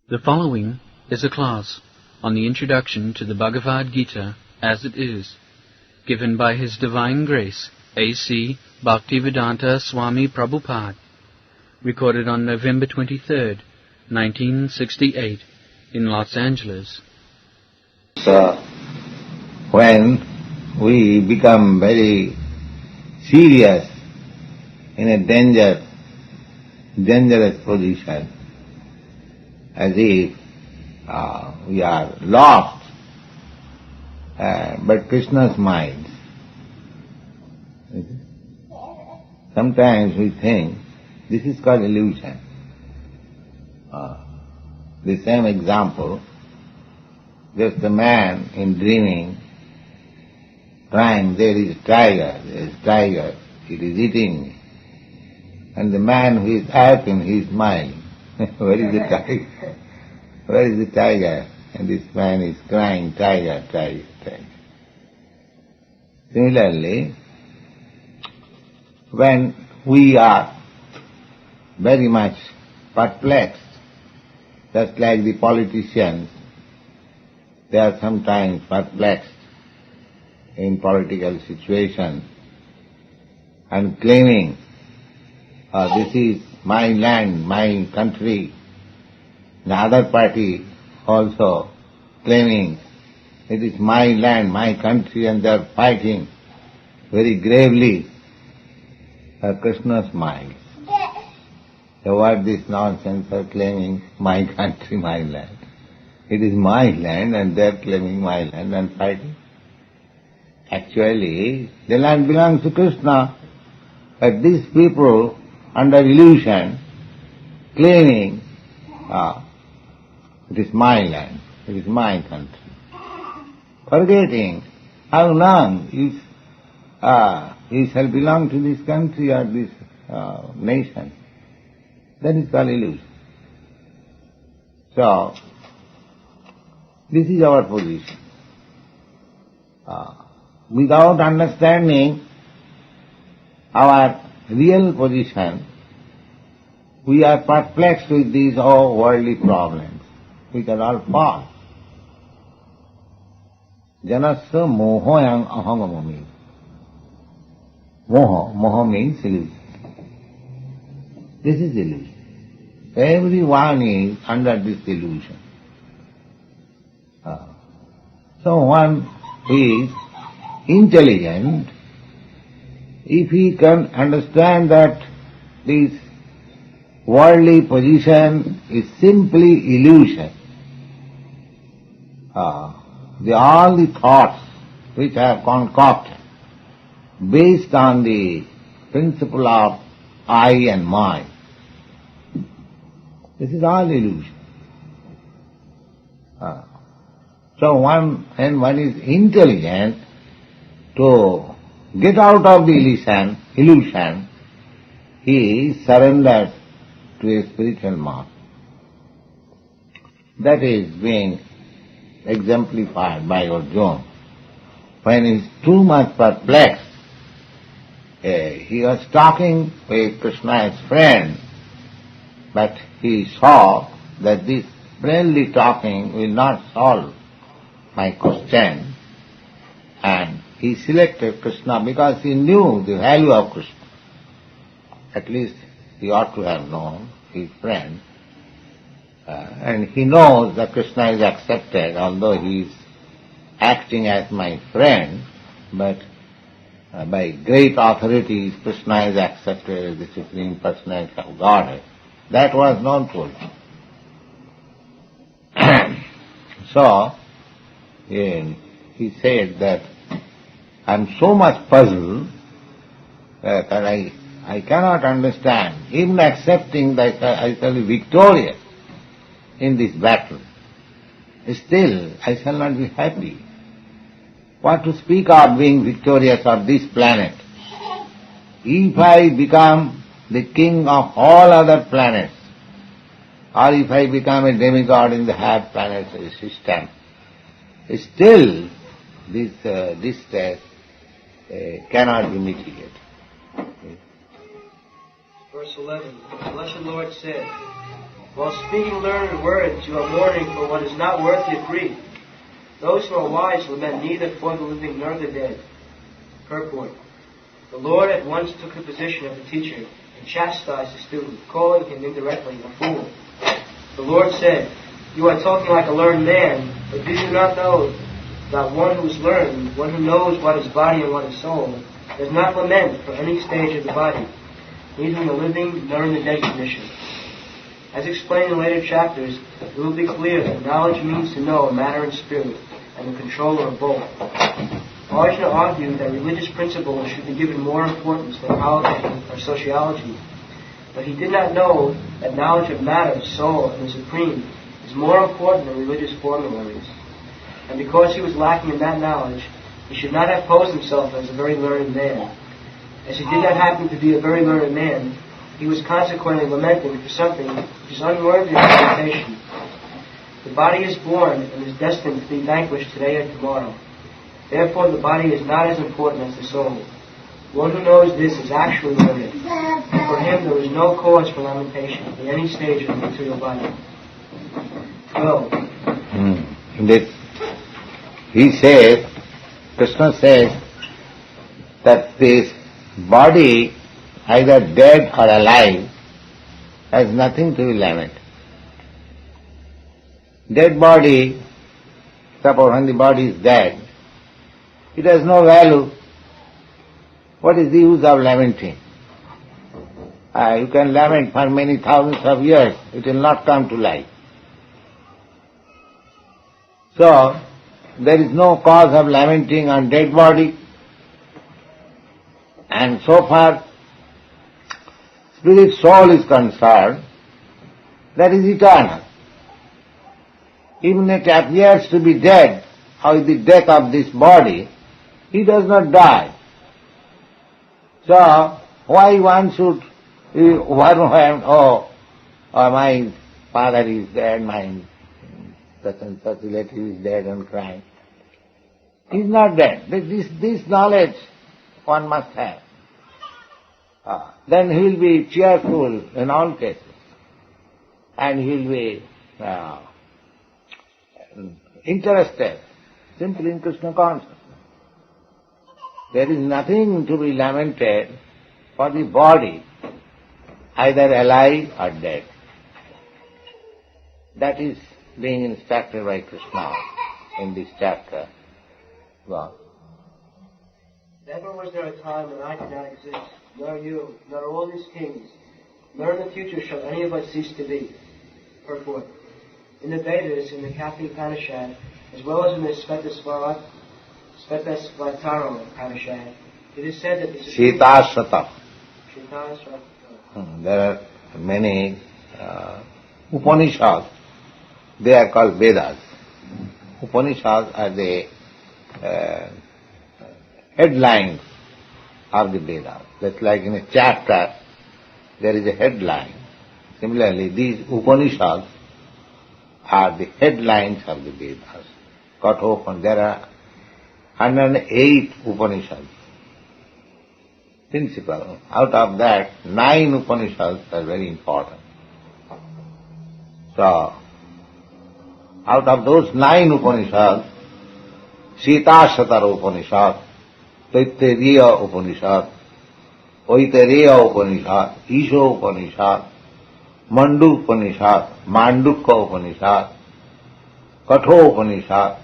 The following is a class on the introduction to the Bhagavad Gita as it is, given by His Divine Grace, A.C. Bhaktivedanta Swami Prabhupad, recorded on November 23rd, 1968, in Los Angeles. So, when we become very serious in a dangerous position, as if we are lost, but Krishna smiles. Sometimes we think this is called illusion. The same example, just a man in dreaming, crying, there is a tiger, it is eating me. And the man who is happy, he is smiling. Where is the tiger? Where is the tiger? And this man is crying, tiger, tiger, tiger. Similarly, when we are very much perplexed, just like the politicians, they are sometimes perplexed in political situations and claiming, this is my land, my country. The other party also claiming, it is my land, my country, and they are fighting very gravely. Krishna smiles. So what this nonsense of claiming my country, my land? It is my land and they are claiming my land and fighting. Actually, the land belongs to Krishna, but these people, under illusion, claiming, it is my land, it is my country. Forgetting how long you shall belong to this country or this nation. That is called illusion. So, this is our position. Without understanding our real position, we are perplexed with these all worldly problems, which are all false. Janasya mohoyam ahangamami. Moha means illusion. This is illusion. Everyone is under this illusion. So one who is intelligent, if he can understand that this worldly position is simply illusion, all the thoughts which are concocted based on the principle of I and mine, this is all illusion. So when one is intelligent to get out of the illusion, he surrenders to a spiritual master. That is being exemplified by Arjuna. When he is too much perplexed, he was talking with Krishna's friend, but he saw that this friendly talking will not solve my question, and he selected Krishna because he knew the value of Krishna. At least he ought to have known his friend. And he knows that Krishna is accepted, although he is acting as my friend, but by great authorities Krishna is accepted as the Supreme Personality of Godhead. That was known to him. So, he said that I am so much puzzled that I cannot understand, even accepting that I shall be victorious in this battle. Still, I shall not be happy. What to speak of being victorious on this planet? If I become the king of all other planets, or if I become a demigod in the higher planetary system, still this test cannot be mitigated. Verse 11, the Blessed Lord said, While speaking learned words, you are mourning for what is not worthy of grief. Those who are wise lament neither for the living nor the dead. Purport. The Lord at once took the position of the teacher and chastised the student, calling him indirectly a fool. The Lord said, "You are talking like a learned man, but do you not know that one who is learned, one who knows what is body and what is soul, does not lament for any stage of the body, neither in the living nor in the dead condition?" As explained in later chapters, it will be clear that knowledge means to know matter and spirit, and the controller of both. Orignal argued that religious principles should be given more importance than politics or sociology, but he did not know that knowledge of matter, soul, and the supreme is more important than religious formularies. And because he was lacking in that knowledge, he should not have posed himself as a very learned man. As he did not happen to be a very learned man, he was consequently lamenting for something which is unworthy of lamentation. The body is born and is destined to be vanquished today or tomorrow. Therefore, the body is not as important as the soul. One who knows this is actually learned, and for him there is no cause for lamentation in any stage of the material body. 12. Krishna says that this body, either dead or alive, has nothing to be lamented. Dead body, suppose when the body is dead, it has no value. What is the use of lamenting? You can lament for many thousands of years, it will not come to life. So, there is no cause of lamenting on dead body. And so far, spirit soul is concerned, that is eternal. Even it appears to be dead, or with the death of this body, he does not die. So, why one should, my father is dead, my such and such relative is dead and crying. He is not dead. This knowledge one must have. Then he will be cheerful in all cases. And he will be interested simply in Krishna consciousness. There is nothing to be lamented for the body, either alive or dead. That is being instructed by Krishna in this chapter. Go. Never was there a time when I did not exist, nor you, nor all these kings, nor in the future shall any of us cease to be. Purport. In the Vedas, in the Katha Upanishad, as well as in the Svetasvatara Upanishad, it is said that the Shitashvata. There are many Upanishads. They are called Vedas. Upanishads are the headlines of the Vedas. That's like in a chapter, there is a headline. Similarly, these Upanishads are the headlines of the Vedas. There are 108 Upanishads. Principle. Out of that, 9 Upanishads are very important. So, out of those 9 Upanishads, Sita-Shatara Upanishad, Taittiriya Upanishad, Aitareya Upanishad, Isha Upanishad, Mandu Upanishad, Mandukya Upanishad, Katha Upanishad,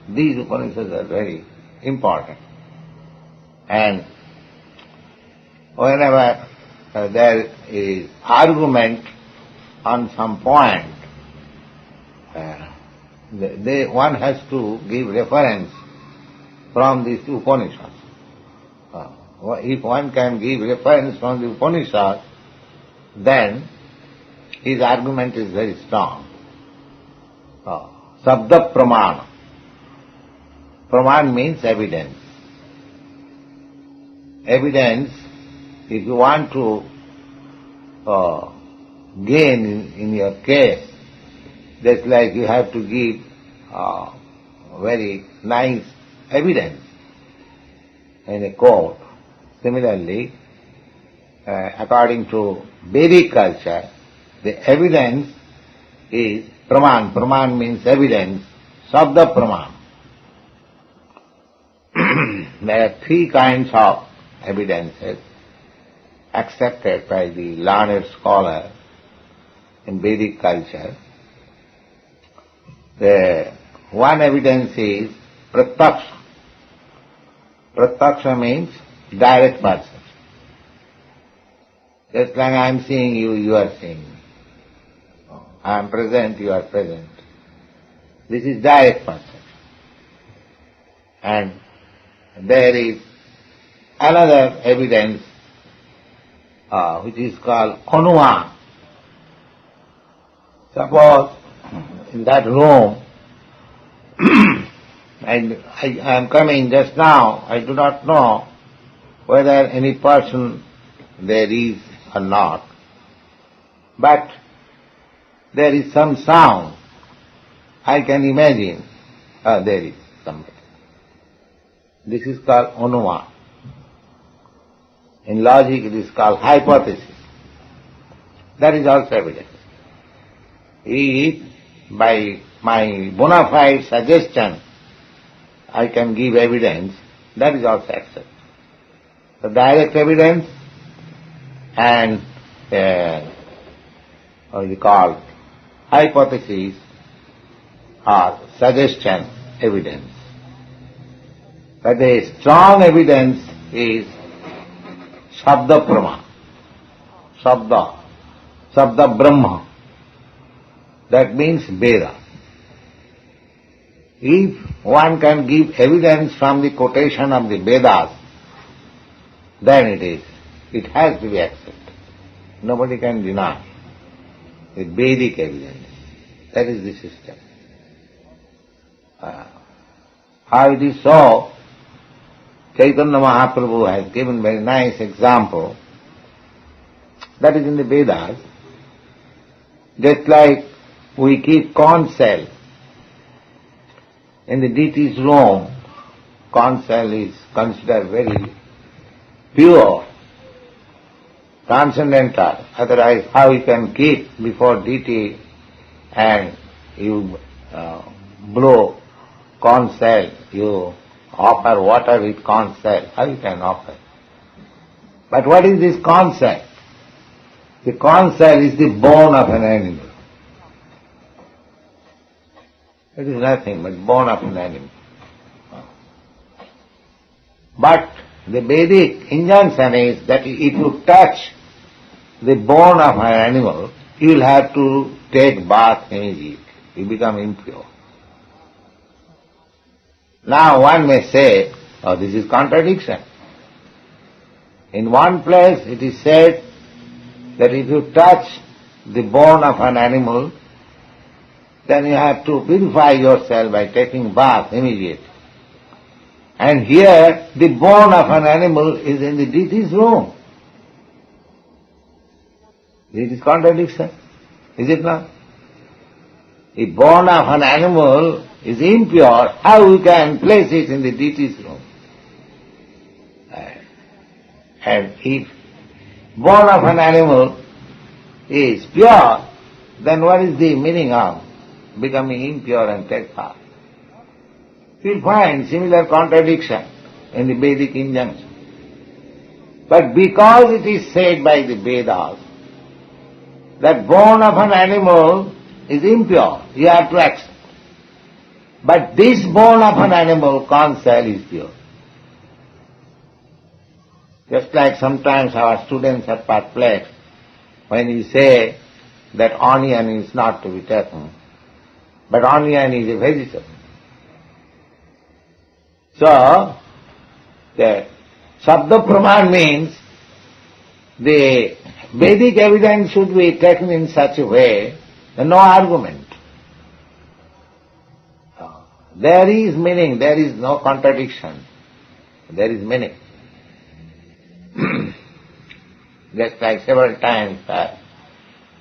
these Upanishads are very important. And whenever there is argument on some point, one has to give reference from these Upanishads. If one can give reference from the Upanishad, then his argument is very strong. Sabda Pramana. Praman means evidence. Evidence, if you want to gain in your case, that's like you have to give very nice evidence in a court. Similarly, according to Vedic culture, the evidence is praman. Praman means evidence, sabda praman. There are three kinds of evidences accepted by the learned scholar in Vedic culture. The one evidence is pratyaksha. Pratyaksha means direct perception. Just like I am seeing you, you are seeing me. I am present, you are present. This is direct perception. And there is another evidence which is called anuma. Suppose in that room, and I am coming just now, I do not know whether any person there is or not, but there is some sound. I can imagine there is somebody. This is called anuma. In logic it is called hypothesis. That is also evidence. If by my bona fide suggestion I can give evidence, that is also accepted. The direct evidence and what is called hypothesis or suggestion evidence. But the strong evidence is sabda prama, sabda brahma. That means Veda. If one can give evidence from the quotation of the Vedas, then it has to be accepted. Nobody can deny the Vedic evidence. That is the system. How it is so, Chaitanya Mahaprabhu has given very nice example. That is in the Vedas. Just like we keep corn cell in the deity's room, corn cell is considered very pure, transcendental. Otherwise, how you can keep before deity and you blow corn cell, you offer water with corn cell. How you can offer? But what is this corn cell? The corn cell is the bone of an animal. It is nothing but bone of an animal. But the Vedic injunction is that if you touch the bone of an animal, you will have to take bath immediately. You become impure. Now one may say, oh, this is contradiction. In one place it is said that if you touch the bone of an animal, then you have to purify yourself by taking bath immediately. And here the bone of an animal is in the deity's room. It is contradiction, is it not? The bone of an animal is impure, how you can place it in the deity's room? And if bone of an animal is pure, then what is the meaning of becoming impure and take bath? You will find similar contradiction in the Vedic injunction. But because it is said by the Vedas that bone of an animal is impure, you have to accept. But this bone of an animal, corn cell, is pure. Just like sometimes our students are perplexed when you say that onion is not to be taken, but onion is a vegetable. So, the Sabda Praman means the Vedic evidence should be taken in such a way that no argument. There is meaning, there is no contradiction, there is meaning. Just like several times I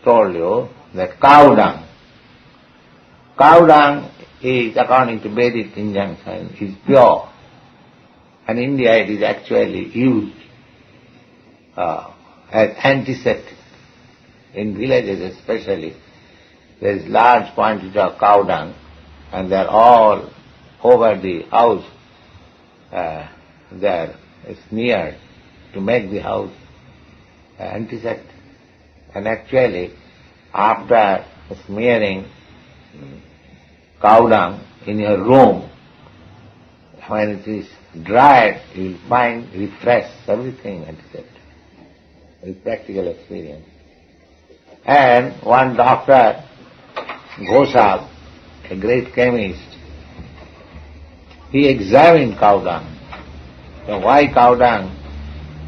told you that cow dung is, according to Vedic injunction, is pure. And in India it is actually used as antiseptic. In villages especially, there is large quantity of cow dung, and they are all over the house. They are smeared to make the house antiseptic. And actually, after smearing cow dung in your room, when it is dried, you will find refresh everything antiseptic. With practical experience. And one doctor, Ghosal, a great chemist, he examined cow dung. So why cow dung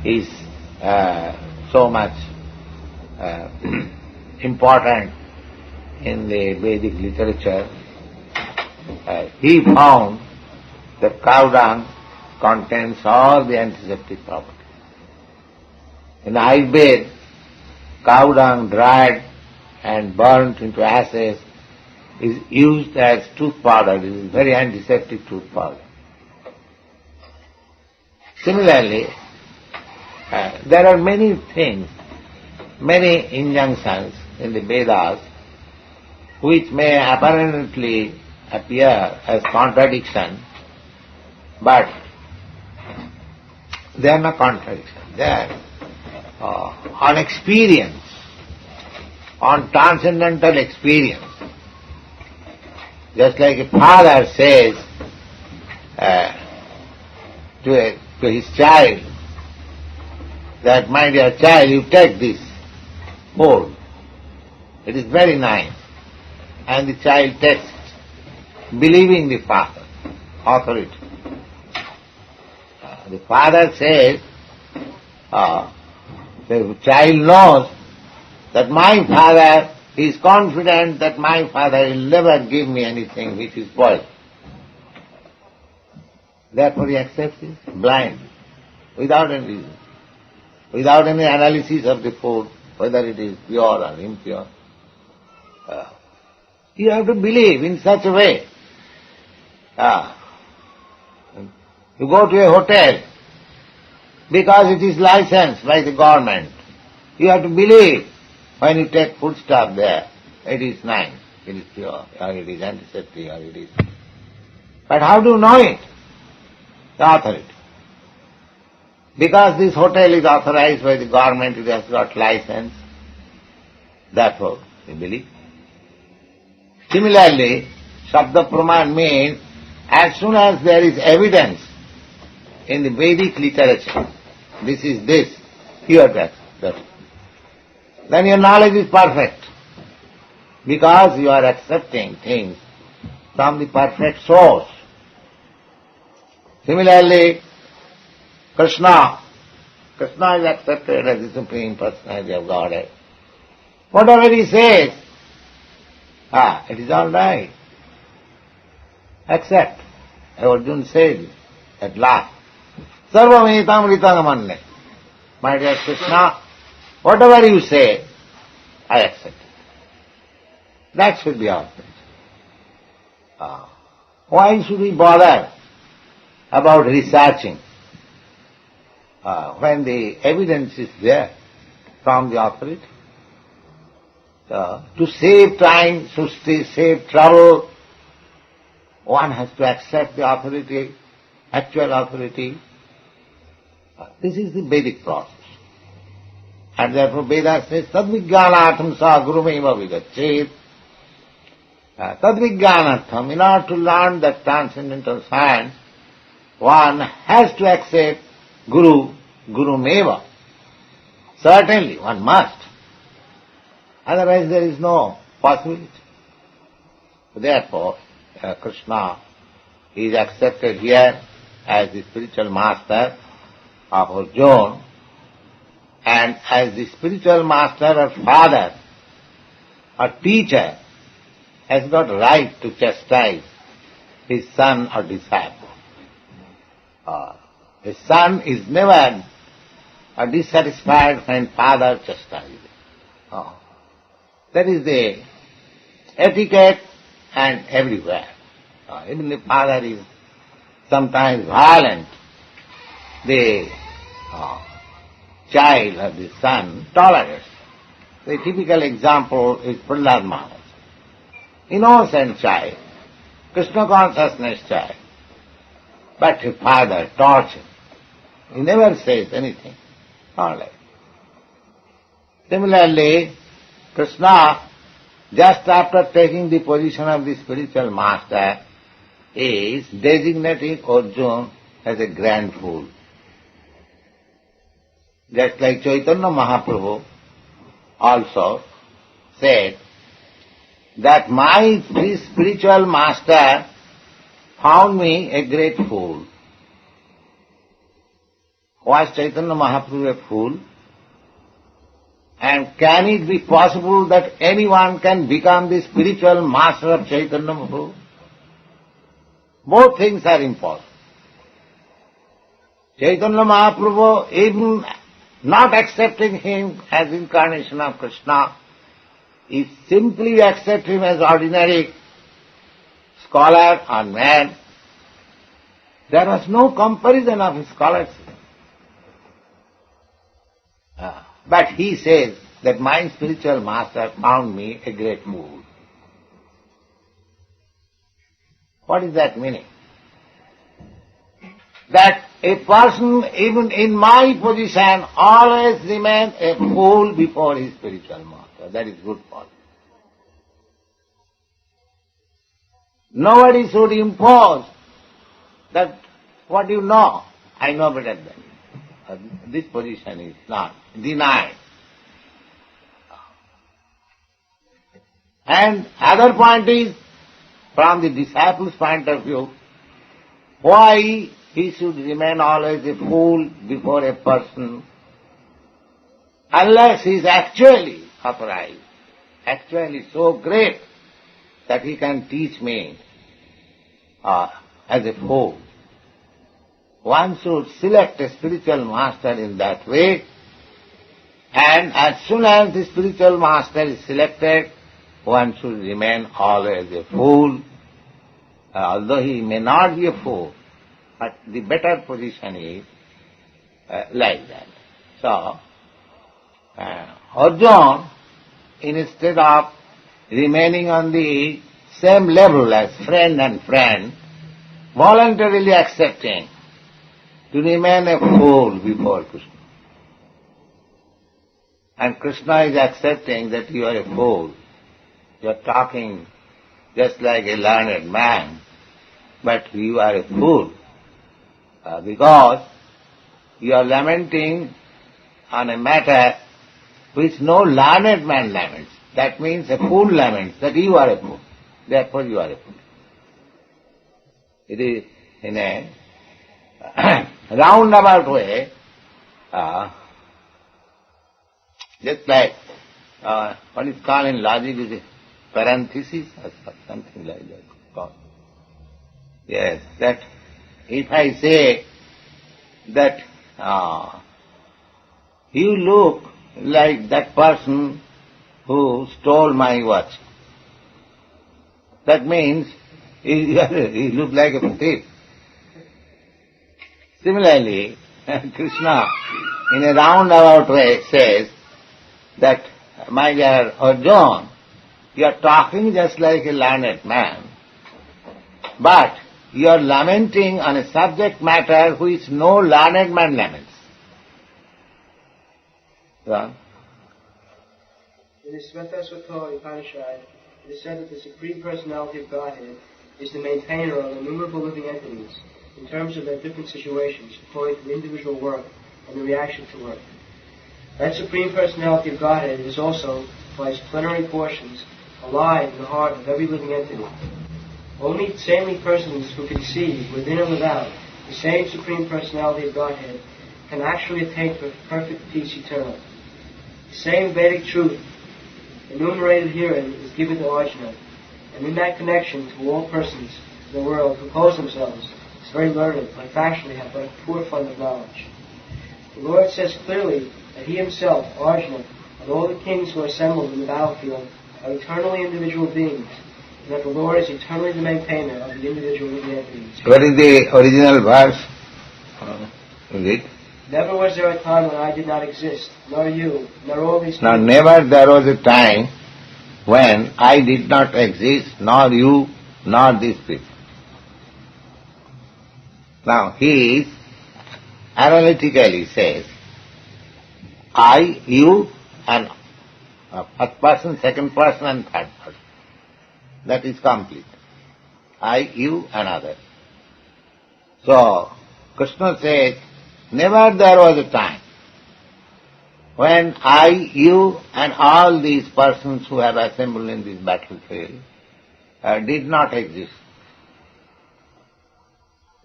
is so much important in the Vedic literature? He found that cow dung contains all the antiseptic properties. In Ayurveda, cow dung dried and burnt into ashes is used as tooth powder. It is very antiseptic tooth powder. Similarly, there are many things, many injunctions in the Vedas which may apparently appear as contradiction, but they are not contradiction. They are on experience, on transcendental experience. Just like a father says to his child that, my dear child, you take this food. It is very nice. And the child takes it, believing the father, authority. The father says, the child knows that my father is confident that my father will never give me anything which is spoiled. Therefore he accepts it blind, without any reason, without any analysis of the food, whether it is pure or impure. You have to believe in such a way. You go to a hotel because it is licensed by the government. You have to believe when you take foodstuff there, it is nice, it is pure, or it is antiseptic, or it is... But how do you know it? The authority. Because this hotel is authorized by the government, it has got license, therefore you believe. Similarly, Shabda Praman means as soon as there is evidence in the Vedic literature, this is this, you have to accept that. Then your knowledge is perfect, because you are accepting things from the perfect source. Similarly, Krishna is accepted as the Supreme Personality of Godhead. Whatever he says, it is all right. Accept. Arjuna said at last, Sarvamritam Ritanamanne. My dear Krishna, whatever you say, I accept it. That should be our thing. Why should we bother about researching when the evidence is there from the authority? To save time, to save trouble, one has to accept the authority, actual authority. This is the Vedic process. And therefore Veda says, Tadvijnanatham sa gurumeva vigachet. Tadvijnanatham, in order to learn that transcendental science, one has to accept Gurumeva. Certainly, one must. Otherwise there is no possibility. Therefore, Krishna is accepted here as the spiritual master of Arjuna, and as the spiritual master or father or teacher has got right to chastise his son or disciple. The son is never dissatisfied when father chastises. That is the etiquette and everywhere. Even the father is sometimes violent. The child or the son tolerates. The typical example is Prahlad Maharaj. innocent child, Krishna consciousness child. But his father taught him. He never says anything. All right. Similarly, Krishna, just after taking the position of the spiritual master, is designating Arjuna as a grand fool. Just like Chaitanya Mahaprabhu also said that my spiritual master found me a great fool. Was Chaitanya Mahaprabhu a fool? And can it be possible that anyone can become the spiritual master of Chaitanya Mahaprabhu? Both things are impossible. Chaitanya Mahaprabhu, even not accepting him as incarnation of Krishna, is simply accept him as ordinary scholar or man. There was no comparison of his scholarship. But he says that my spiritual master found me a great fool. What is that meaning? That a person, even in my position, always remains a fool before his spiritual master. That is good for him. Nobody should impose that what you know, I know better than you. This position is not denied. And other point is, from the disciple's point of view, why he should remain always a fool before a person unless he is actually upright, actually so great that he can teach me as a fool. One should select a spiritual master in that way, and as soon as the spiritual master is selected, one should remain always a fool, although he may not be a fool, but the better position is like that. So, Arjuna, instead of remaining on the same level as friend and friend, voluntarily accepting to remain a fool before Krishna. And Krishna is accepting that you are a fool. You are talking just like a learned man, but you are a fool because you are lamenting on a matter which no learned man laments. That means a fool laments that you are a fool. Therefore you are a fool. It is in a roundabout way, just like what is called in logic is a parenthesis or something like that. Yes, that if I say that you look like that person who stole my watch, that means you look like a thief. Similarly, Krishna, in a roundabout way, says that, my dear Arjuna, you are talking just like a learned man, but you are lamenting on a subject matter which no learned man laments. Yeah. In the Svetasvatara Upanishad, it is said that the Supreme Personality of Godhead is the maintainer of innumerable living entities in terms of their different situations, according to the individual work and the reaction to work. That Supreme Personality of Godhead is also, by its plenary portions, alive in the heart of every living entity. Only saintly persons who can see, within and without, the same Supreme Personality of Godhead can actually attain perfect peace eternal. The same Vedic truth enumerated herein is given to Arjuna, and in that connection to all persons in the world who pose themselves as very learned, but factually have but a poor fund of knowledge. The Lord says clearly that He Himself, Arjuna, and all the kings who are assembled in the battlefield are eternally individual beings, and that the Lord is eternally the maintainer of the individual living entities. What is the original verse? Is it? Never was there a time when I did not exist, nor you, nor all these Now, people. never there was a time when I did not exist, nor you, nor these people. Now he analytically says, I, you, and first person, second person, and third person. That is complete. I, you, and other. So Krishna says, never there was a time when I, you, and all these persons who have assembled in this battlefield did not exist.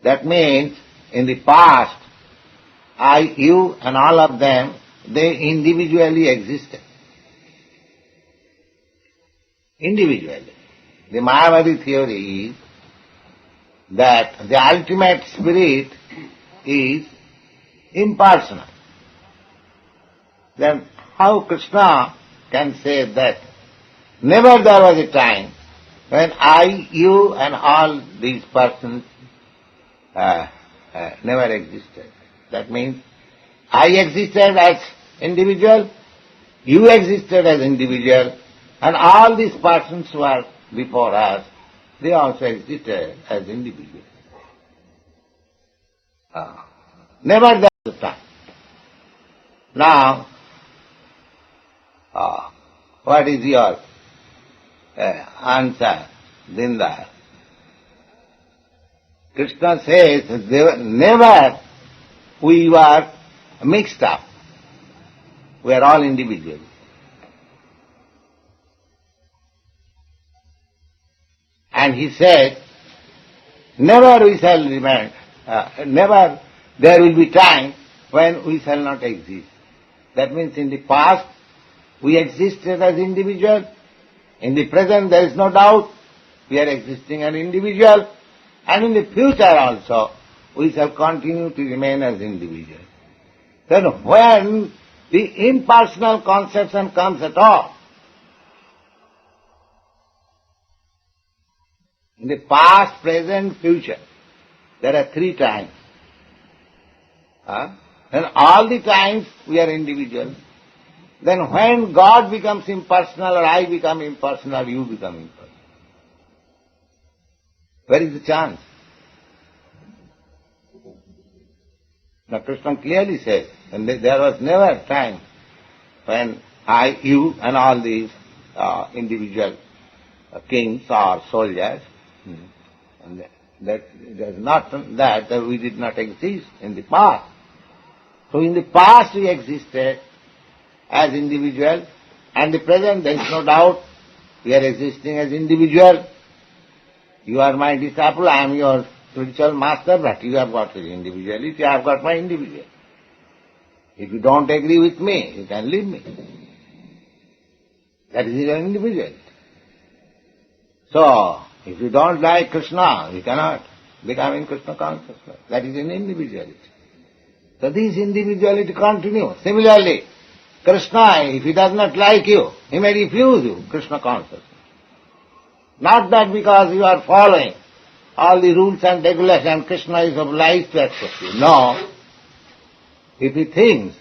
That means, in the past, I, you, and all of them, they individually existed. Individually. The Mayavadi theory is that the ultimate spirit is impersonal. Then how Krishna can say that never there was a time when I, you, and all these persons never existed? That means I existed as individual, you existed as individual, and all these persons who are before us, they also existed as individuals. Never there was a time. Now, what is your answer, Dindar? Krishna says, never we were mixed up. We are all individuals. And he said, never we shall remain, never there will be time when we shall not exist. That means in the past we existed as individual, in the present there is no doubt we are existing as individual, and in the future also we shall continue to remain as individual. Then when the impersonal conception comes at all, in the past, present, future, there are three times. And all the times we are individual. Then when God becomes impersonal, or I become impersonal, you become impersonal. Where is the chance? Now Krishna clearly says, and there was never a time when I, you, and all these individual kings or soldiers, and that there's not that we did not exist in the past. So in the past we existed as individual, and the present there is no doubt we are existing as individual. You are my disciple, I am your spiritual master, but you have got your individuality, I have got my individuality. If you don't agree with me, you can leave me. That is your individuality. So, if you don't like Krishna, you cannot become in Krishna consciousness. That is an individuality. So this individuality continues. Similarly, Krishna, if he does not like you, he may refuse you, Krishna consciousness. Not that because you are following all the rules and regulations, Krishna is obliged to accept you. No. If he thinks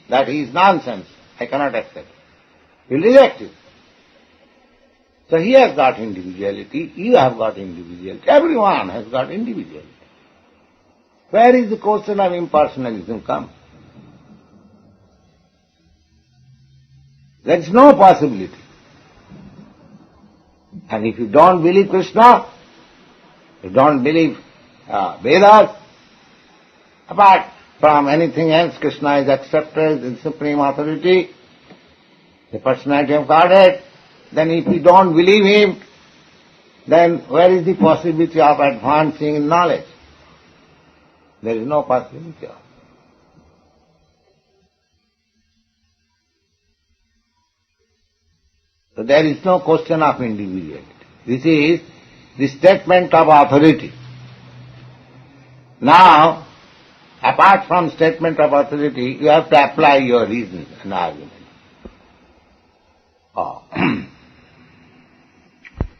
that he is nonsense, I cannot accept it. He will reject you. So he has got individuality, you have got individuality, everyone has got individuality. Where is the question of impersonalism come? There is no possibility. And if you don't believe Krishna, you don't believe Vedas, apart from anything else, Krishna is accepted as the supreme authority, the personality of Godhead. Then if you don't believe him, then where is the possibility of advancing in knowledge? There is no possibility of it. So there is no question of individuality. This is the statement of authority. Now, apart from statement of authority, you have to apply your reason and argument.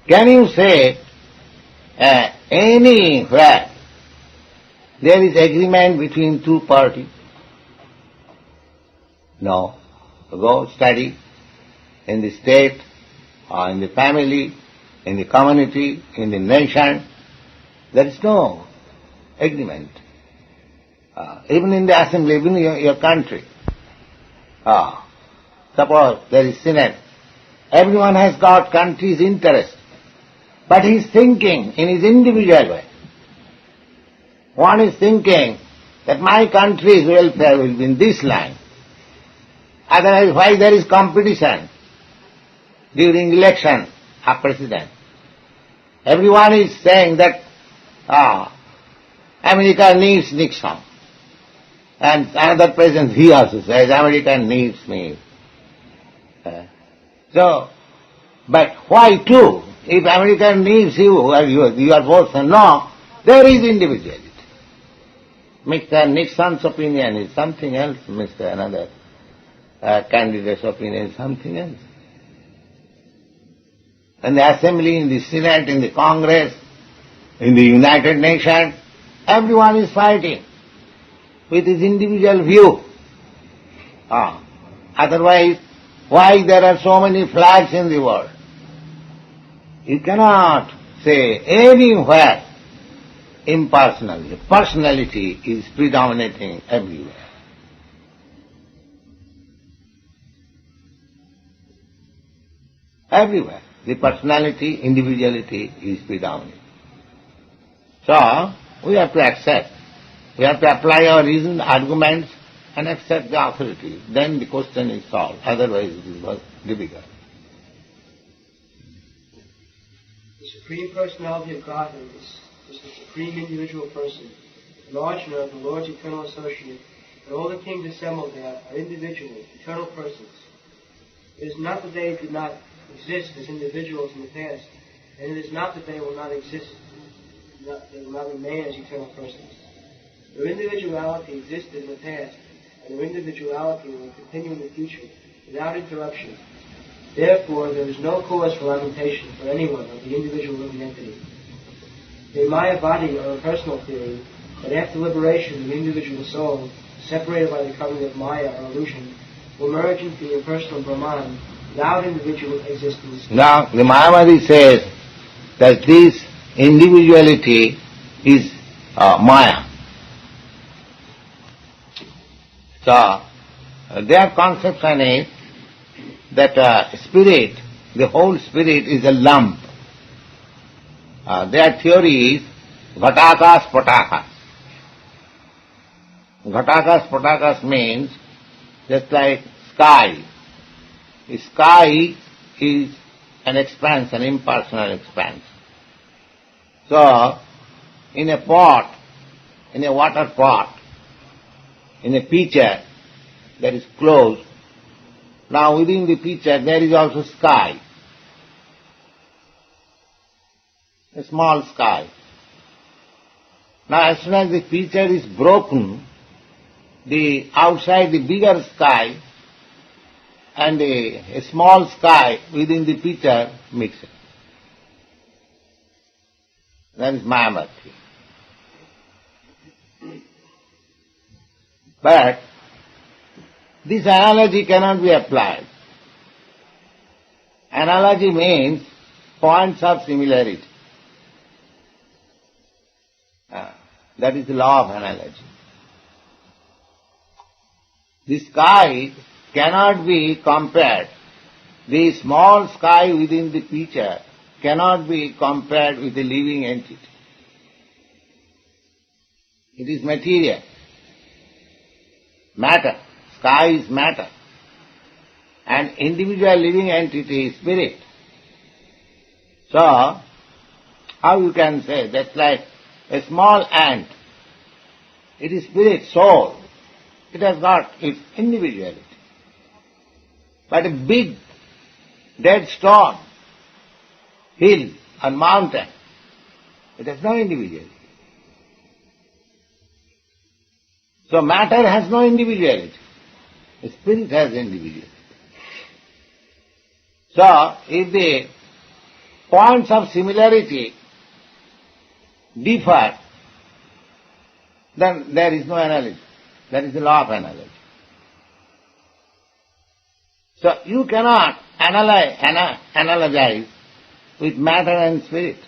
Can you say anywhere there is agreement between two parties? No. Go study in the state in the family, in the community, in the nation. There is no agreement. Even in the assembly, even in your country. Suppose there is Senate. Everyone has got country's interest, but he is thinking in his individual way. One is thinking that my country's welfare will be in this line. Otherwise, why there is competition during election of president? Everyone is saying that America needs Nixon. And another president, he also says, America needs me. But why two? If America needs you, you are both no, there is individuality. Mr. Nixon's opinion is something else, Mr. another candidate's opinion is something else. In the assembly, in the Senate, in the Congress, in the United Nations, everyone is fighting with his individual view. Otherwise, why there are so many flags in the world? You cannot say anywhere impersonally. Personality is predominating everywhere. Everywhere. The personality, individuality is predominant. So, we have to accept. We have to apply our reason, arguments, and accept the authority. Then the question is solved. Otherwise it is difficult. The Supreme Personality of Godhead is the Supreme Individual Person. And Arjuna, the Lord's eternal associate, and all the kings assembled there are individual, eternal persons. It is not that they did not exist as individuals in the past, and it is not that they will not exist, they will not remain as eternal persons. Their individuality existed in the past, and their individuality will continue in the future without interruption. Therefore, there is no cause for lamentation for anyone of the individual living entity. The Mayavadi or impersonal theory that after liberation the individual soul, separated by the covering of Maya or illusion, will merge into the impersonal Brahman without individual existence. Now, the Mayavadi says that this individuality is Maya. So, their conception is that spirit, the whole spirit is a lump. Their theory is Ghatakas Patakas. Ghatakas Patakas means just like sky. The sky is an expanse, an impersonal expanse. So, in a pot, in a water pot, in a pitcher that is closed, now within the pitcher there is also sky, a small sky. Now as soon as the pitcher is broken, the outside the bigger sky and a small sky within the pitcher mixes. That is Mayavadi. But this analogy cannot be applied. Analogy means points of similarity. That is the law of analogy. The sky cannot be compared. The small sky within the pitcher cannot be compared with a living entity. It is material. Matter. Sky is matter. And individual living entity is spirit. So, how you can say that's like a small ant. It is spirit, soul. It has got its individuality. But a big dead stone, hill and mountain, it has no individuality. So matter has no individuality. The spirit has individuality. So if the points of similarity differ, then there is no analogy. That is the law of analogy. So you cannot analogize with matter and spirit.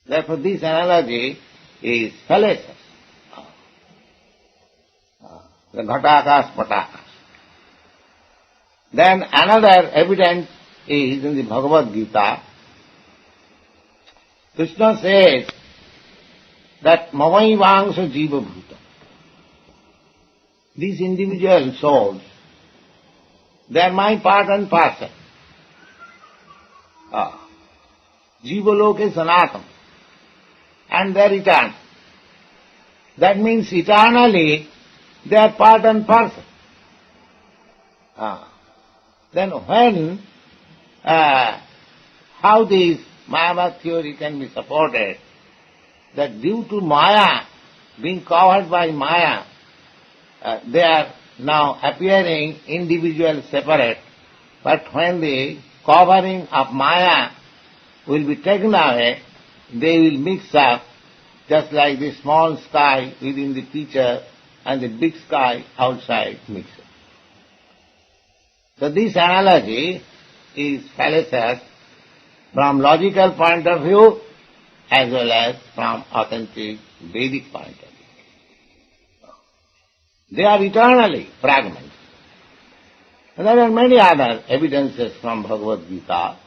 Therefore this analogy is fallacious. The ghatakas patakas. Then another evidence is in the Bhagavad Gita. Krishna says that mamaivangsa jiva bhuta. These individual souls, they are my part and parcel. Jiva loke sanatana. And they are eternal. That means eternally they are part and parcel. Then when, how this Mayavad theory can be supported, that due to Maya, being covered by Maya, they are now appearing individual separate, but when the covering of Maya will be taken away, they will mix up, just like the small sky within the pitcher and the big sky outside mixes. So this analogy is fallacious from logical point of view as well as from authentic Vedic point of view. They are eternally fragments. And there are many other evidences from Bhagavad Gita.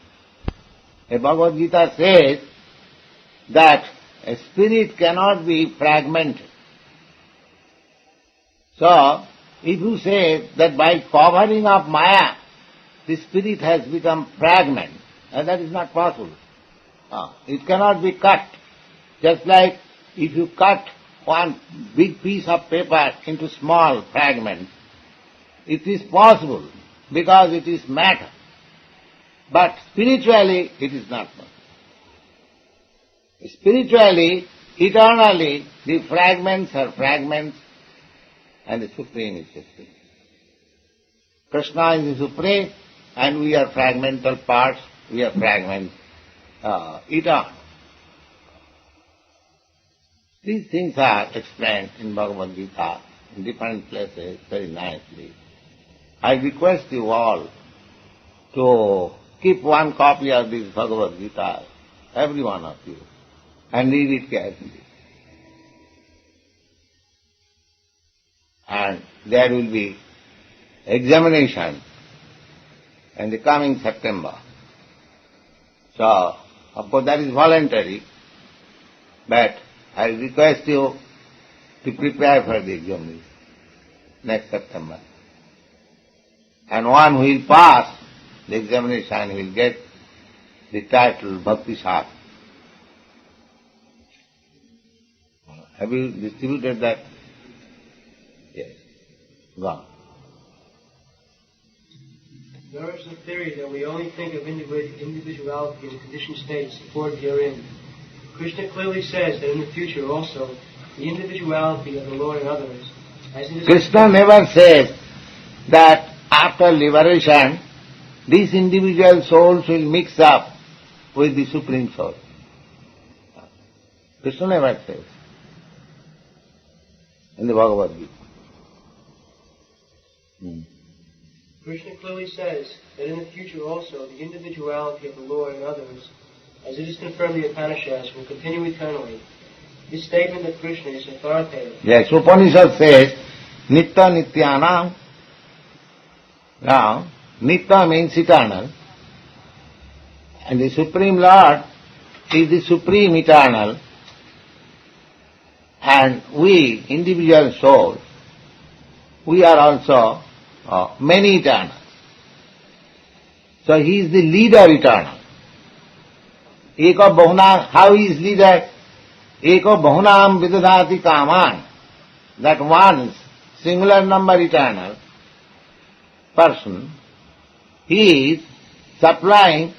The Bhagavad Gita says that a spirit cannot be fragmented. So, if you say that by covering up Maya, the spirit has become fragment, that is not possible. It cannot be cut. Just like if you cut one big piece of paper into small fragments, it is possible because it is matter. But spiritually, it is not possible. Spiritually, eternally, the fragments are fragments and the Supreme is Supreme. Krishna is the Supreme and we are fragmental parts, we are fragments, eternal. These things are explained in Bhagavad Gita in different places very nicely. I request you all to keep one copy of this Bhagavad Gita, every one of you, and read it carefully. And there will be examination in the coming September. So, of course that is voluntary, but I request you to prepare for the examination next September. And one who will pass the examination will get the title Bhakti Shastra. Have you distributed that? Yes. Gone. There is a theory that we only think of individuality in conditioned states supported herein. Krishna clearly says that in the future also, the individuality of the Lord and others, as it is... Krishna never says that after liberation, these individual souls will mix up with the Supreme Soul. Krishna never says in the Bhagavad Gita. Krishna clearly says that in the future also the individuality of the Lord and others, as it is confirmed in the Upanishads, will continue eternally. This statement of Krishna is authoritative. Yes, Upanishad says, Nitya Nityanam. Now, Nitya means eternal, and the Supreme Lord is the Supreme Eternal, and we, individual souls, we are also many eternal. So he is the leader eternal. Eko bahunam, how he is leader? Eko bahunam vidadati kaman. That one singular number eternal person, he is supplying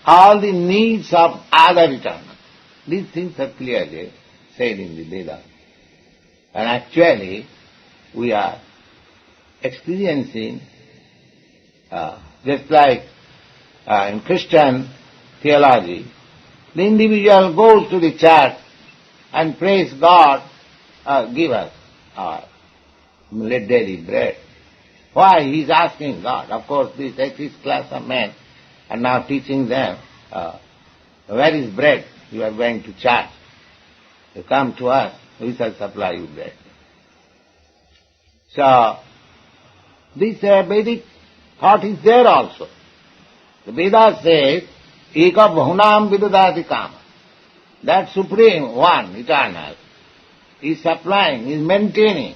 all the needs of other eternal. These things are clearly said in the Vedas. And actually, we are experiencing, just like in Christian theology, the individual goes to the church and prays God, give us our daily bread. Why? He is asking God. Of course, this atheist class of men are now teaching them, where is bread? You are going to charge. You come to us, we shall supply you bread. So, this Vedic thought is there also. The Vedas says, Eka Bahunam Vidadati Kama. That Supreme One, Eternal, is supplying, is maintaining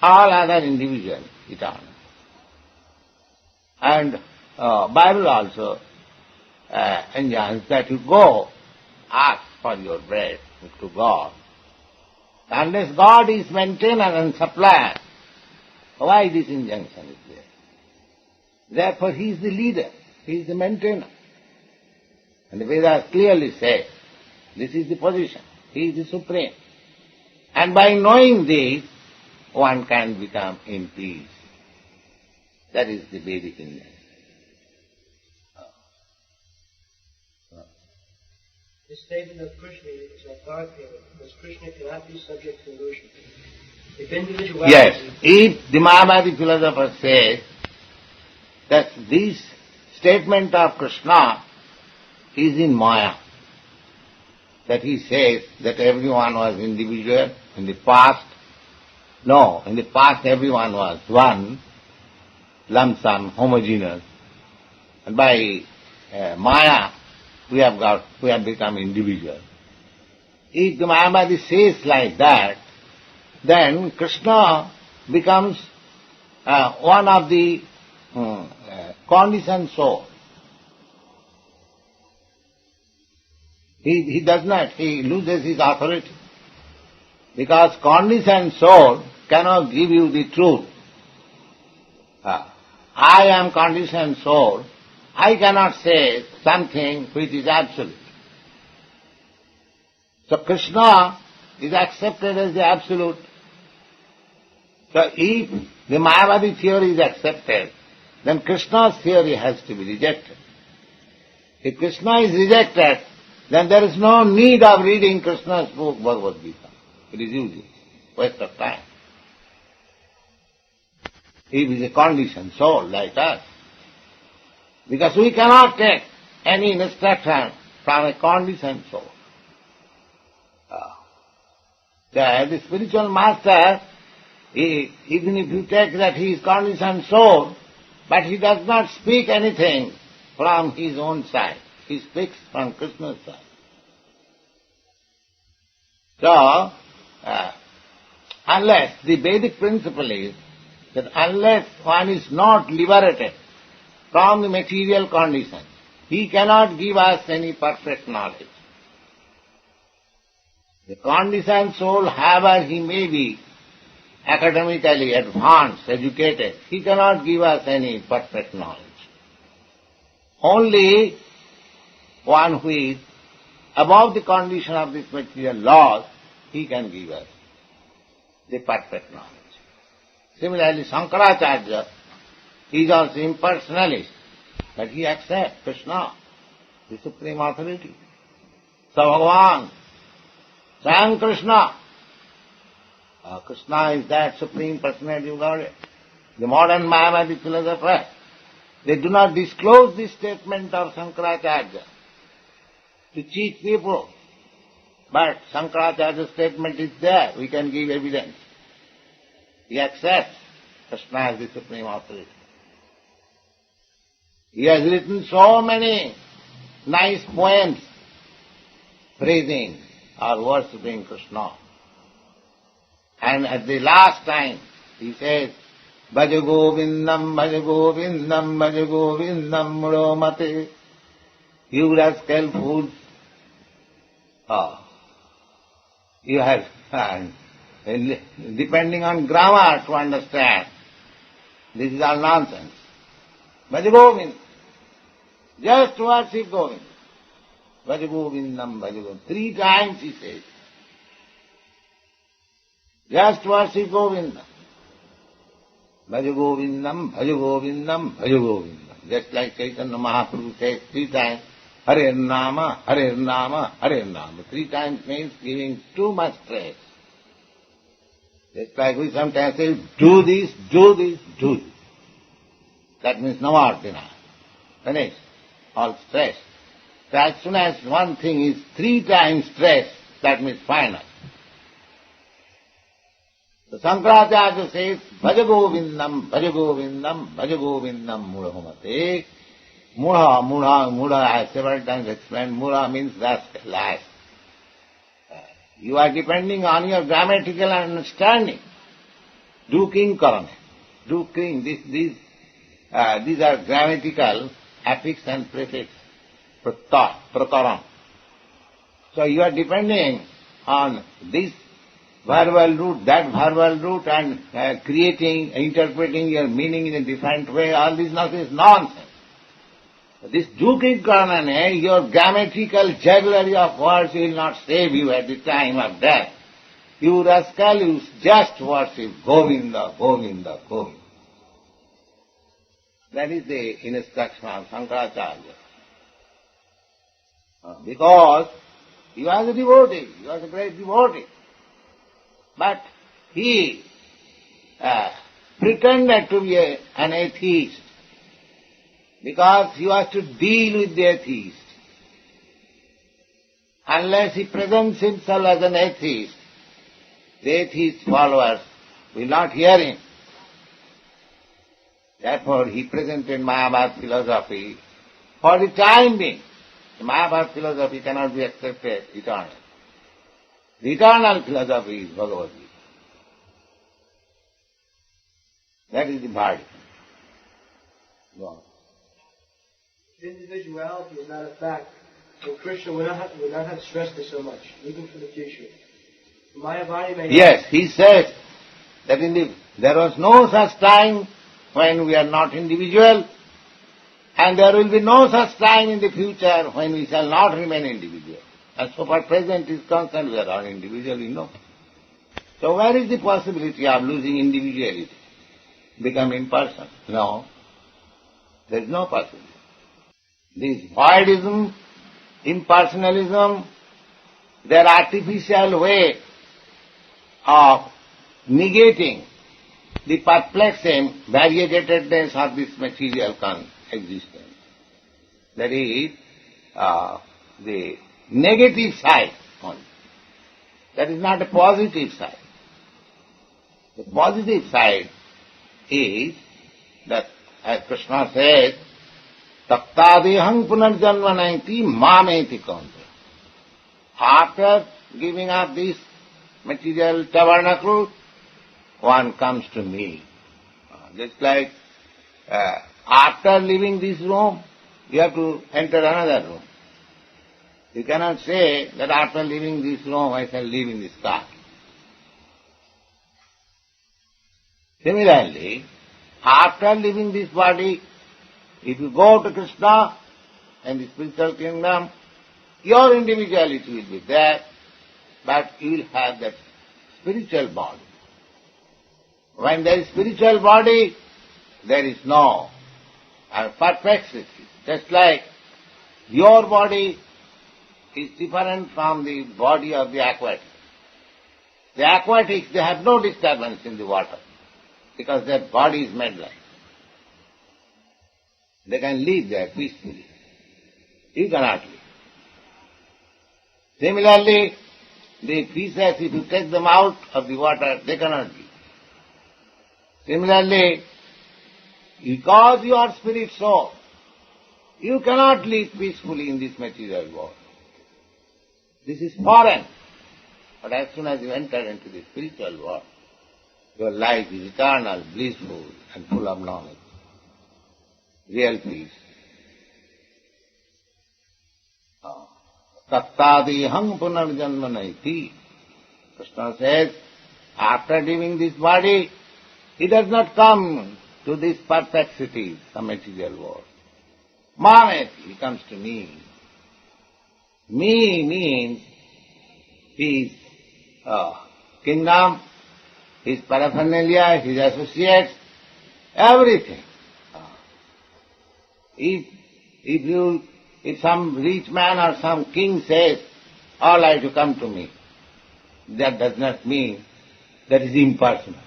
all other individuals, eternal. And Bible also enjoins that you go ask for your bread to God. Unless God is maintainer and supplier, why this injunction is there? Therefore He is the leader, He is the maintainer. And the Vedas clearly say, this is the position, He is the supreme. And by knowing this, one can become in peace. That is the Vedic injunction. This statement of Krishna is authoritarian because Krishna cannot be subject to illusion. If individuality... Yes, if the Mayavadi philosopher says that this statement of Krishna is in Maya, that he says that everyone was individual in the past. No, in the past everyone was one, lump sum, homogeneous. And by Maya, we have become individual. If the Mayavadi says like that, then Krishna becomes one of the conditioned soul. He does not, he loses his authority. Because conditioned soul cannot give you the truth. I am conditioned soul, I cannot say something which is absolute. So Krishna is accepted as the absolute. So if the Mayavadi theory is accepted, then Krishna's theory has to be rejected. If Krishna is rejected, then there is no need of reading Krishna's book, Bhagwat Gita. It is useless, waste of time. He is a conditioned soul like us. Because we cannot take any instruction from a conditioned soul. The spiritual master, even if you take that he is conditioned soul, but he does not speak anything from his own side. He speaks from Krishna's side. So, unless, the Vedic principle is that unless one is not liberated from the material condition, he cannot give us any perfect knowledge. The conditioned soul, however he may be academically advanced, educated, he cannot give us any perfect knowledge. Only one who is above the condition of this material laws, he can give us the perfect knowledge. Similarly, Shankaracharya is also impersonalist, but he accepts Krishna, the supreme authority. So Bhagavan, Swayam Krishna. Krishna is that supreme personality of Godhead. The modern Mayavadi philosophers, they do not disclose this statement of Shankaracharya to cheat people. But Shankaracharya's statement is there, we can give evidence. He accepts Krishna as the supreme authority. He has written so many nice poems praising or worshipping Krishna. And at the last time, he says, Bhaja Govindam, Bhaja Govindam, Bhaja Govindam, Muromate. You rascal fools. You have, depending on grammar to understand, this is all nonsense. Bhaja Govindam. Just worship Govindam. Bhaja Govindam, Bhaja Govindam. 3 times he says. Just worship Govindam. Bhaja Govindam, Bhaja Govindam, Bhaja Govindam. Just like Chaitanya Mahaprabhu says 3 times, Hare Nama, Hare Nama, Hare Nama. 3 times means giving too much praise. Just like we sometimes say, do this, do this, do this. That means no more denial. Finished. All stress. So as soon as one thing is 3 times stress, that means final. So Shankaracharya says, Bhaja Govindam, Bhaja Govindam, Bhaja Govindam Mudhamate. Mudha, I have several times explained, Mudha means last. You are depending on your grammatical understanding. Duking karane. Duking, these are grammatical affix and prefix. Prakaram. So you are depending on this verbal root, that verbal root, and interpreting your meaning in a different way. All this is nonsense. This duking karane, your grammatical jugglery of words will not save you at the time of death. You rascal, you just worship Govinda, Govinda, Govinda. That is the instruction of Shankaracharya. Because he was a devotee, he was a great devotee. But he pretended to be an atheist because he was to deal with the atheist. Unless he presents himself as an atheist, the atheist followers will not hear him. Therefore he presented Mayavad philosophy for the time being. The Mayavad philosophy cannot be accepted eternally. The eternal philosophy is Bhagavad Gita. That is the body. Go on. Individuality is not a fact. So Krishna would not have stressed it so much, even for the future. Mayavadi may Yes, he said that there was no such time when we are not individual, and there will be no such time in the future when we shall not remain individual. And so far present is concerned, we are all individual, you know. So where is the possibility of losing individuality, become impersonal? No, there is no possibility. This voidism, impersonalism, their artificial way of negating the perplexing variegatedness of this material existence. That is the negative side only. That is not a positive side. The positive side is that, as Krishna says, Taktadehang punarjanvanaiti mameti kaunte. After giving up this material tabernacle, one comes to me. Just like after leaving this room, you have to enter another room. You cannot say that after leaving this room, I shall live in this car. Similarly, after leaving this body, if you go to Krishna and the spiritual kingdom, your individuality will be there, but you will have that spiritual body. When there is spiritual body, there is no perplexity. Just like your body is different from the body of the aquatics. The aquatics, they have no disturbance in the water because their body is made like. They can live there peacefully. You cannot live. Similarly, the fishes, if you take them out of the water, they cannot live. Similarly, because you are spirit soul, you cannot live peacefully in this material world. This is foreign. But as soon as you enter into the spiritual world, your life is eternal, blissful, and full of knowledge. Real peace. Tattadihang punarjanmanaiti. Krishna says, after leaving this body, he does not come to this perplexity, the material world. Mameti, he comes to me. Me means his kingdom, his paraphernalia, his associates, everything. If some rich man or some king says, all are to come to me, that does not mean that is impersonal.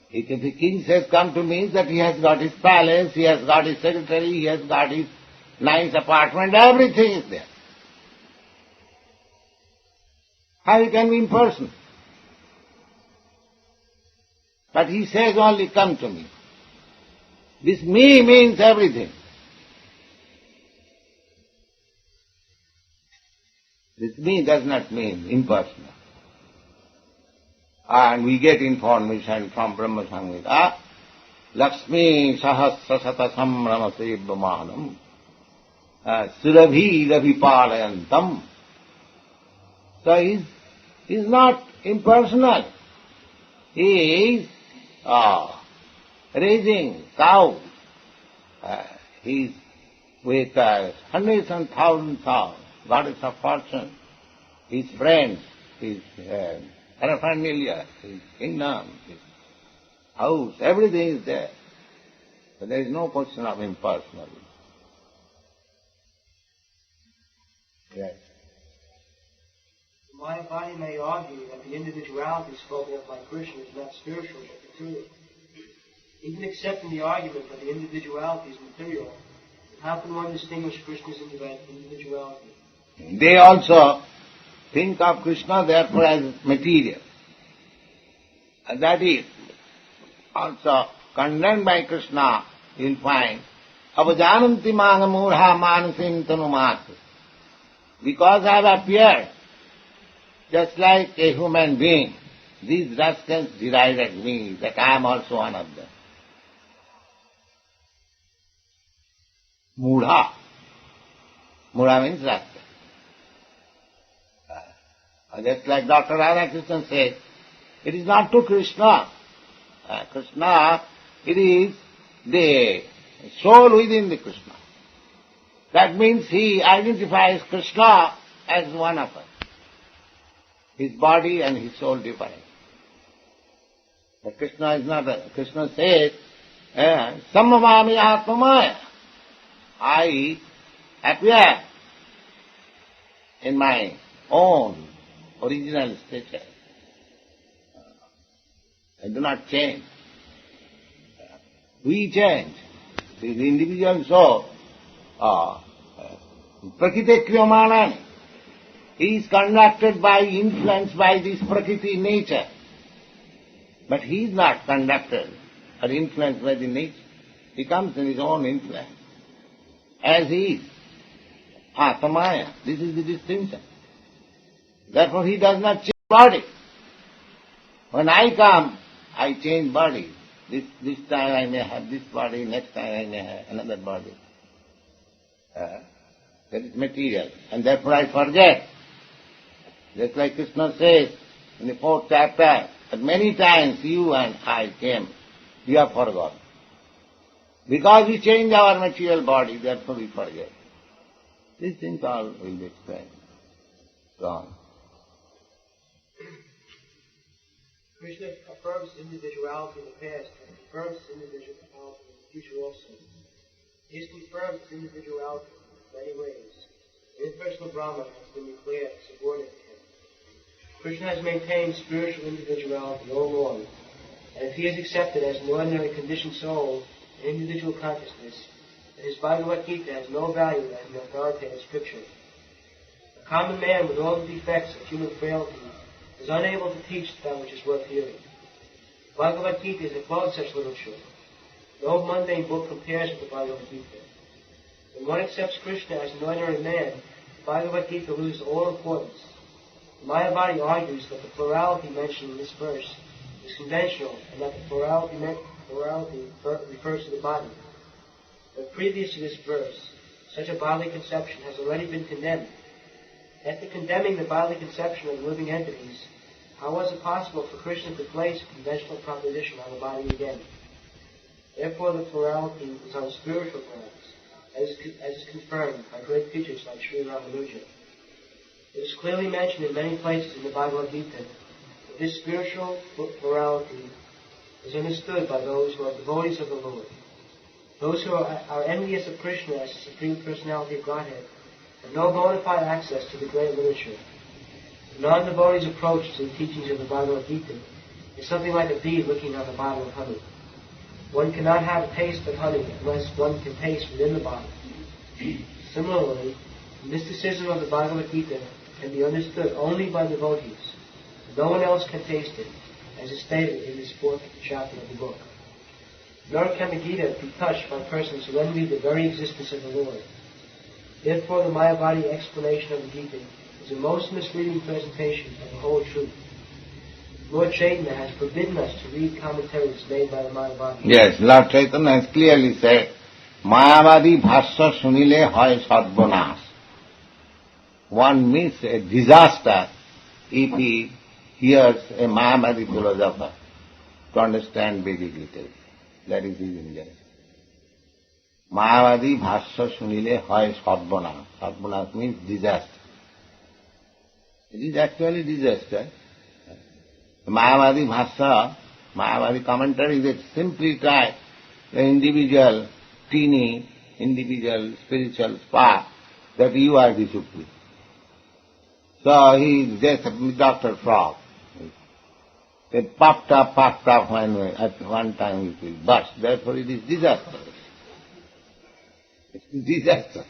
If the king says, come to me, that he has got his palace, he has got his secretary, he has got his nice apartment, everything is there. How he can be impersonal? But he says only, come to me. This me means everything. This me does not mean impersonal. And we get information from Brahma Samhita, Lakshmi Sahasra Sata Samrama Sevvamanam, Surabhi Ravipalayantam. So he is not impersonal. He is raising cows. He is with hundreds and thousands of goddess of fortune, his friends, his paraphernalia, his kingdom, his house, everything is there. So there is no question of impersonalism. Yes. The Mayavadi may argue that the individuality spoken of by Krishna is not spiritual but material. Even accepting the argument that the individuality is material, how can one distinguish Krishna's individuality? They also think of Krishna therefore as material. And that is also condemned by Krishna, you will find, avajananti manga murha manasim tanumasa. Because I have appeared just like a human being, these rascals derided me, that I am also one of them. Mudha. Mudha means rascal. Just like Dr. Radhakrishnan says, it is not to Krishna. Krishna, it is the soul within the Krishna. That means he identifies Krishna as one of us. His body and his soul divine. But Krishna is not Krishna says, Samavami Atmamaya. I appear in my own original stature. I do not change. We change. The individual soul, Prakriti Kriyamanani, he is conducted by, influenced by this Prakriti nature. But he is not conducted or influenced by the nature. He comes in his own influence. As he is. Atmaya. This is the distinction. Therefore he does not change body. When I come, I change body. This time I may have this body, next time I may have another body. That is material. And therefore I forget. Just like Krishna says in the 4th chapter, that many times you and I came, we have forgotten. Because we change our material body, therefore we forget. These things all will be explained. Go on. Krishna affirms individuality in the past and confirms his individuality in the future also. He has confirmed his individuality in many ways. The impersonal Brahman has been declared subordinate to him. Krishna has maintained spiritual individuality all along, and if he is accepted as an ordinary conditioned soul in individual consciousness, then his Bhagavad Gita has no value as an authoritative scripture. A common man with all the defects of human frailty is unable to teach that which is worth hearing. Bhagavad Gita is above such literature. No mundane book compares with the Bhagavad Gita. When one accepts Krishna as an ordinary man, the Bhagavad Gita loses all importance. The Mayavadi argues that the plurality mentioned in this verse is conventional and that the plurality refers to the body. But previous to this verse, such a bodily conception has already been condemned. After condemning the bodily conception of living entities, how was it possible for Krishna to place a conventional proposition on the body again? Therefore the plurality is on spiritual grounds, as is confirmed by great teachers like Sri Ramanuja. It is clearly mentioned in many places in the Bhagavad Gita that this spiritual plurality is understood by those who are devotees of the Lord. Those who are envious of Krishna as the Supreme Personality of Godhead have no bona fide access to the great literature. The non-devotees' approach to the teachings of the Bhagavad Gita is something like a bee looking on the bottle of honey. One cannot have a taste of honey unless one can taste within the bottle. Similarly, the mysticism of the Bhagavad Gita can be understood only by devotees. No one else can taste it, as is stated in this 4th chapter of the book. Nor can the Gita be touched by persons who envy the very existence of the Lord. Therefore, the Mayavadi explanation of the Gita is a most misleading presentation of the whole truth. Lord Chaitanya has forbidden us to read commentaries made by the Mayavadi. Yes, Lord Chaitanya has clearly said, Mayavadi bhashya sunile hoy sadvanas. One meets a disaster if he hears a Mayavadi philosopher to understand Vedic literature. That is his injury. Mayavadi bhashya sunile hoy sadvanas. Sadvanas means disaster. It is actually disaster. The Mayavadi bhashya, Mayavadi commentary, they simply try the individual, teeny, individual spiritual spark that you are the Supreme. So he is just a Dr. Frog. They puffed up when at one time it will burst. Therefore it is disaster. It is disaster.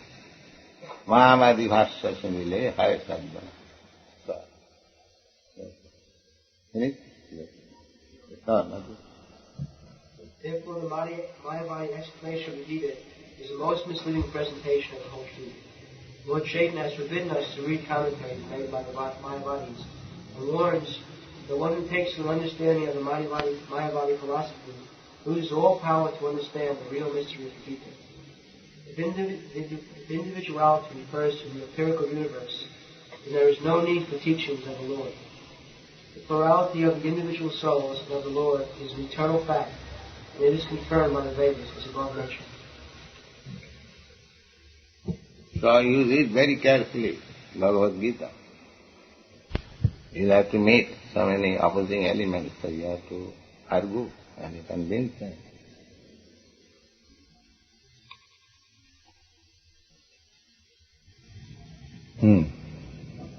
Mayavadi bhashya sunile hai sadvana. Therefore, the Mayavadi explanation of the Gita is the most misleading presentation of the whole truth. Lord Chaitanya has forbidden us to read commentaries made by the Mayavadis and warns that one who takes an understanding of the Mayavadi philosophy loses all power to understand the real mystery of the Gita. If individuality refers to the empirical universe, then there is no need for teachings of the Lord. The plurality of the individual souls and of the Lord is an eternal fact, and it is confirmed by the Vedas, as above mentioned. So you read very carefully Bhagavad Gita. You have to meet so many opposing elements, so you have to argue and convince them.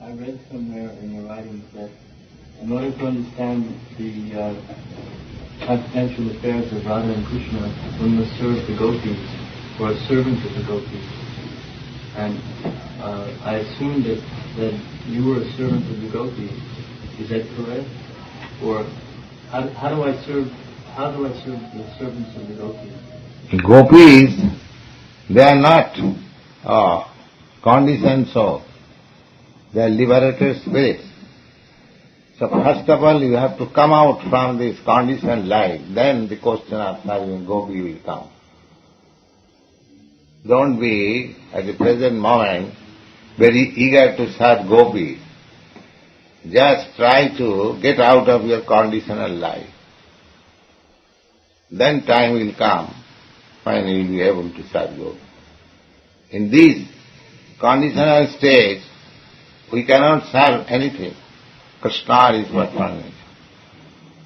I read somewhere in your writings that in order to understand the confidential affairs of Radha and Krishna, one must serve the gopis, or a servant of the gopis. And I assume that you were a servant of the gopis. Is that correct? Or how do I serve the servants of the gopis? Gopis, they are not conditioned souls. They are liberated spirits. So first of all, you have to come out from this conditioned life. Then the question of serving gopi will come. Don't be, at the present moment, very eager to serve gopi. Just try to get out of your conditional life. Then time will come when you will be able to serve gopi. In this conditional stage, we cannot serve anything. Krishna is what one is.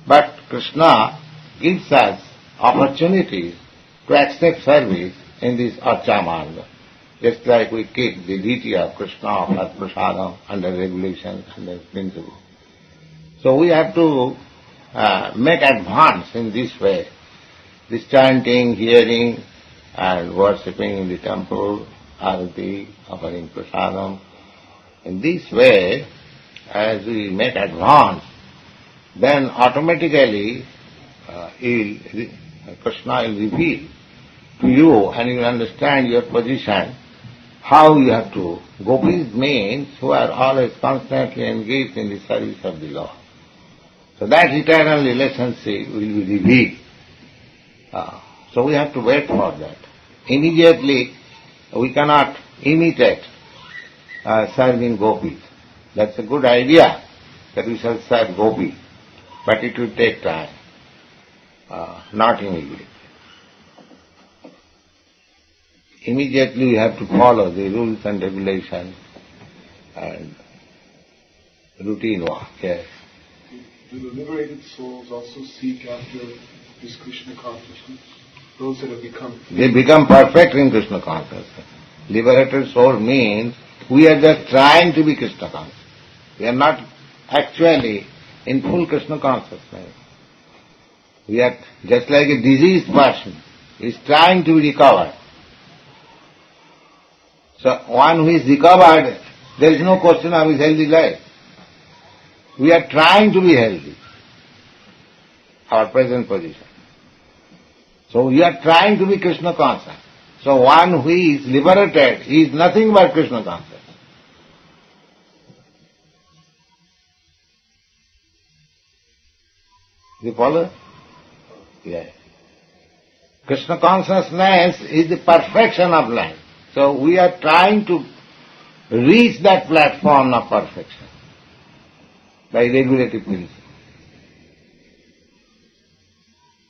But Krishna gives us opportunities to accept service in this Archa Marga. Just like we keep the deity of Krishna or Prasadam under regulations, under principle. So we have to make advance in this way. This chanting, hearing and worshipping in the temple, arati, offering prasadam. In this way, as we make advance, then automatically Krishna will reveal to you and you will understand your position, how you have to. Gopis means who are always constantly engaged in the service of the Lord. So that eternal relationship will be revealed. So we have to wait for that. Immediately we cannot imitate serving gopis. That's a good idea that we shall serve gopi, but it will take time, not immediately. Immediately we have to follow the rules and regulations and routine work. Yes. Do the liberated souls also seek after this Krishna consciousness? Those that have become... They become perfect in Krishna consciousness. Liberated soul means we are just trying to be Krishna conscious. We are not actually in full Krishna consciousness. We are just like a diseased person is trying to be recovered. So one who is recovered, there is no question of his healthy life. We are trying to be healthy, our present position. So we are trying to be Krishna conscious. So one who is liberated is nothing but Krishna conscious. You follow? Yes. Krishna consciousness is the perfection of life. So we are trying to reach that platform of perfection by regulative principle.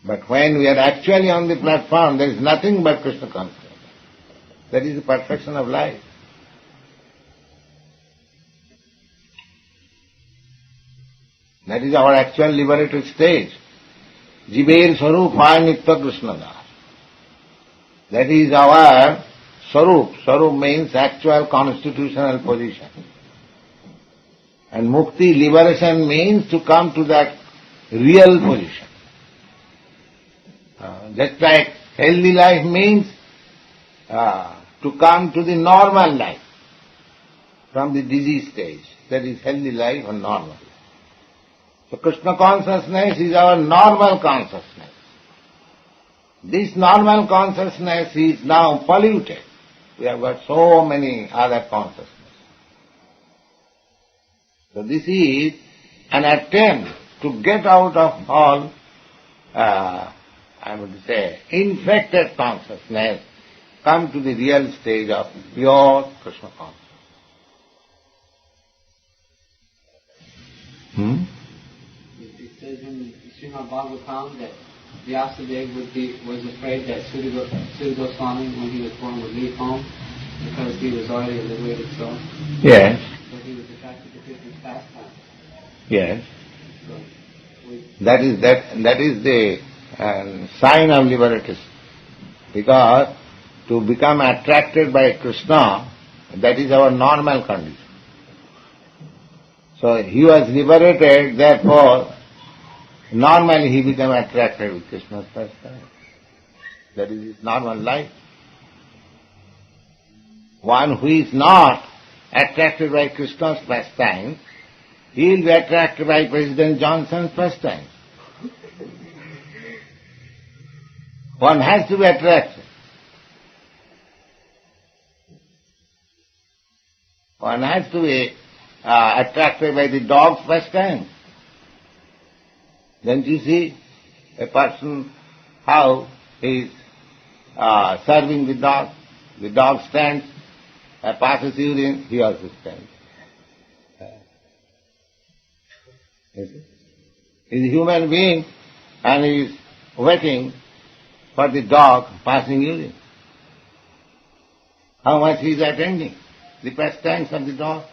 But when we are actually on the platform, there is nothing but Krishna consciousness. That is the perfection of life. That is our actual liberated stage. Jiver Swarupa Nitya Krishna Das. That is our Swarup. Swarup means actual constitutional position. And Mukti, liberation, means to come to that real position. Just like healthy life means to come to the normal life from the disease stage. That is healthy life or normal. So Krishna consciousness is our normal consciousness. This normal consciousness is now polluted. We have got so many other consciousness. So this is an attempt to get out of all, I would say, infected consciousness, come to the real stage of pure Krishna consciousness. It says in Srimad Bhagavatam that Vyasadeva was afraid that Sudha Goswami, when he was born, would leave home because he was already a liberated soul. Yes. But he was attracted to Krishna's pastime. Yes. So That is the sign of liberation. Because to become attracted by Krishna, that is our normal condition. So he was liberated, therefore normally he became attracted with Krishna's pastime. That is his normal life. One who is not attracted by Krishna's pastime, he will be attracted by President Johnson's pastime. One has to be attracted. One has to be attracted by the dog's pastime. Then you see a person how he is serving the dog stands, passes urine, he also stands. He is a human being and he is waiting for the dog passing urine. How much he is attending the pastimes of the dog.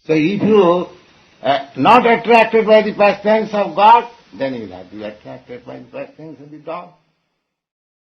So if you not attracted by the pastimes of God, then you will have to be attracted by the pastimes of the dog.